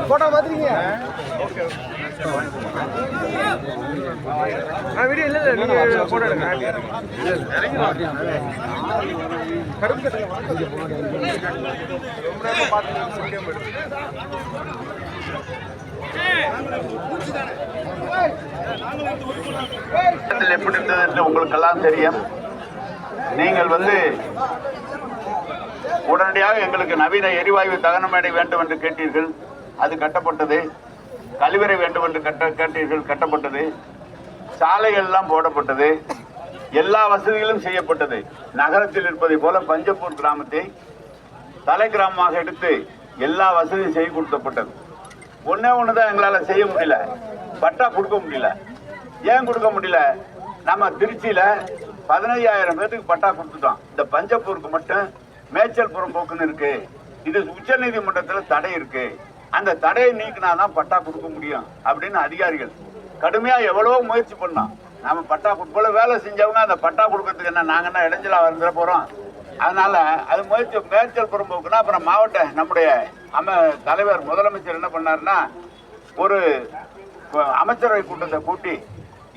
Photo பாத்துறீங்க? Video இல்ல நீங்க photo எடுங்க. கரும்பு எப்படி இருந்தது என்று உங்களுக்கெல்லாம் தெரியும். நீங்கள் உடனடியாக எங்களுக்கு நவீன எரிவாயு தகன மேடை வேண்டும் என்று கேட்டீர்கள், அது கட்டப்பட்டது. கழிவறை வேண்டும் என்று கேட்டீர்கள், கட்டப்பட்டது. சாலைகள் எல்லாம் போடப்பட்டது. எல்லா வசதிகளும் செய்யப்பட்டது. நகரத்தில் இருப்பதை போல பஞ்சப்பூர் கிராமத்தை தலை கிராமமாக எடுத்து எல்லா வசதியும் செய்து கொடுக்கப்பட்டது. ஒன்னே ஒண்ணுதான் எங்களால செய்ய முடியல, பட்டா கொடுக்க முடியல. ஏன் கொடுக்க முடியல? நம்ம திருச்சியில 15,000 பேருக்கு பட்டா கொடுத்துட்டோம். இந்த பஞ்சப்பூருக்கு மட்டும் மேய்ச்சல் புறம்போக்குன்னு இருக்கு. இது உச்ச நீதிமன்றத்தில் தடை இருக்கு. அந்த தடையை நீக்கினாதான் பட்டா கொடுக்க முடியும் அப்படின்னு அதிகாரிகள் கடுமையா எவ்வளவோ முயற்சி பண்ணோம். நம்ம பட்டா போல வேலை செஞ்சவங்க அந்த பட்டா கொடுக்கறதுக்கு என்ன நாங்க என்ன இடைஞ்சலா வந்துட போறோம்? அதனால அது முயற்சி மேய்ச்சல் புறம்போக்குன்னா அப்புறம் மாவட்ட நம்முடைய தலைவர் முதலமைச்சர் என்ன பண்ணாருன்னா ஒரு அமைச்சரவை கூட்டத்தை கூட்டி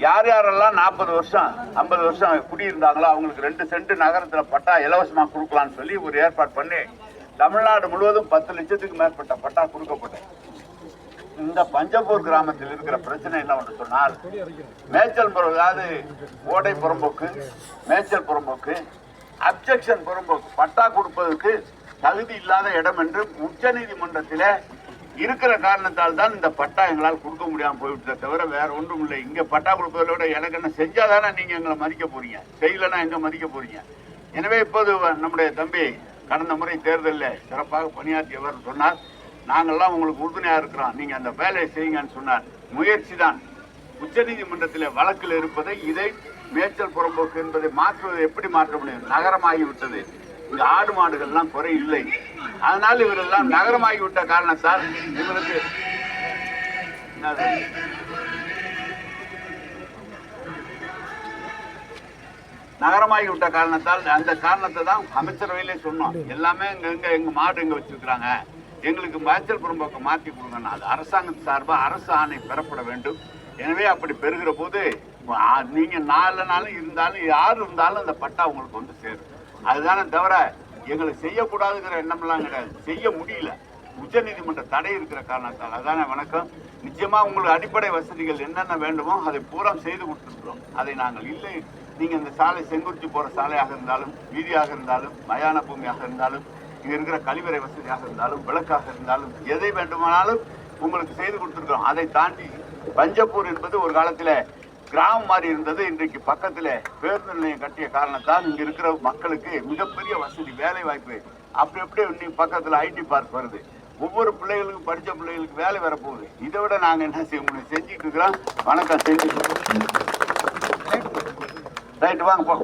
யார் யாரெல்லாம் 40 வருஷம் 50 வருஷம் குடியிருந்தாங்களோ அவங்களுக்கு 2 சென்ட் நகரத்துல பட்டா இலவசமா கொடுக்கலான்னு சொல்லி ஒரு ஏற்பாடு பண்ணி தமிழ்நாடு முழுவதும் 10 லட்சத்துக்கு மேற்பட்ட பட்டா கொடுக்கப்பட்டது. இந்த பஞ்சப்பூர் கிராமத்தில் இருக்கிற பிரச்சனை என்ன ஒன்று சொன்னால், மேய்ச்சல் அதாவது ஓடை புறம்போக்கு, மேய்ச்சல் புறம்போக்கு, அப்ஜெக்ஷன் புறம்போக்கு பட்டா கொடுப்பதற்கு தகுதி இல்லாத இடம் என்று உச்ச நீதிமன்றத்தில் இருக்கிற காரணத்தால் தான் இந்த பட்டா எங்களால் கொடுக்க முடியாமல் போய்விட்டதை தவிர வேற ஒன்றும் இல்லை. இங்க பட்டா கொடுப்பதை விட எனக்கு என்ன செஞ்சாதானே நீங்க எங்களை மதிக்க போறீங்க, செய்யலன்னா எங்க மதிக்க போறீங்க? எனவே இப்போது நம்முடைய தம்பி கடந்த முறை தேர்தலில் சிறப்பாக பணியாற்றியவர் சொன்னார், நாங்கள்லாம் உங்களுக்கு உறுதுணையா இருக்கிறோம், நீங்க அந்த வேலையை செய்யுங்கன்னு சொன்னார். முயற்சி தான். உச்ச நீதிமன்றத்தில் வழக்கில் இருப்பதை இதை மேய்ச்சல் புறம்போக்கு என்பதை மாற்றுவதை எப்படி மாற்ற முடியும்? நகரமாகிவிட்டது. இங்க ஆடு மாடுகள்லாம் குறை இல்லை. அதனால் இவரெல்லாம் நகரமாகிவிட்ட காரணத்தால் இவருக்கு நகரமாகிவிட்ட காரணத்தால் அந்த காரணத்தை தான் அமைச்சரவையிலே சொன்னோம். எல்லாமே எங்க மாடு எங்க வச்சிருக்கிறாங்க, எங்களுக்கு மேய்ச்சல் புறம்போக்கு மாற்றி கொடுங்கன்னா அது அரசாங்கத்து சார்பாக அரசு ஆணை பெறப்பட வேண்டும். எனவே அப்படி பெறுகிற போது நீங்க 4 நாள் இருந்தாலும் யார் இருந்தாலும் அந்த பட்டா உங்களுக்கு சேரும். அதுதானே தவிர எங்களுக்கு செய்யக்கூடாதுங்கிற எண்ணம்லாம் கிடையாது. செய்ய முடியல, உச்ச நீதிமன்ற தடை இருக்கிற காரணத்தால். அதானே வணக்கம். நிச்சயமா உங்களுக்கு அடிப்படை வசதிகள் என்னென்ன வேண்டுமோ அதை பூரா செய்து கொடுத்துருக்கிறோம். அதை நாங்கள் இல்லை, நீங்க இந்த சாலை செங்குறிச்சி போற சாலையாக இருந்தாலும், வீதியாக இருந்தாலும், மயான பூமியாக இருந்தாலும், இங்க இருக்கிற கழிவறை வசதியாக இருந்தாலும், விளக்காக இருந்தாலும், எதை வேண்டுமானாலும் உங்களுக்கு செய்து கொடுத்துருக்கிறோம். அதை தாண்டி பஞ்சப்பூர் என்பது ஒரு காலத்துல கிராமம் மாதிரி இருந்தது. இன்றைக்கு பக்கத்துல பேருந்து நிலையம் கட்டிய காரணத்தால் இங்க இருக்கிற மக்களுக்கு மிகப்பெரிய வசதி, வேலை வாய்ப்பு. அப்படி எப்படி பக்கத்துல ஐடி பார்க் வருது. ஒவ்வொரு பிள்ளைகளுக்கும், படிச்ச பிள்ளைகளுக்கு வேலை வரப்போகுது. இதை விட நாங்க என்ன செய்ய முடியும்? செஞ்சுட்டு இருக்கிறோம். வணக்கம். செஞ்சு ரைட்டு வாங்க போ.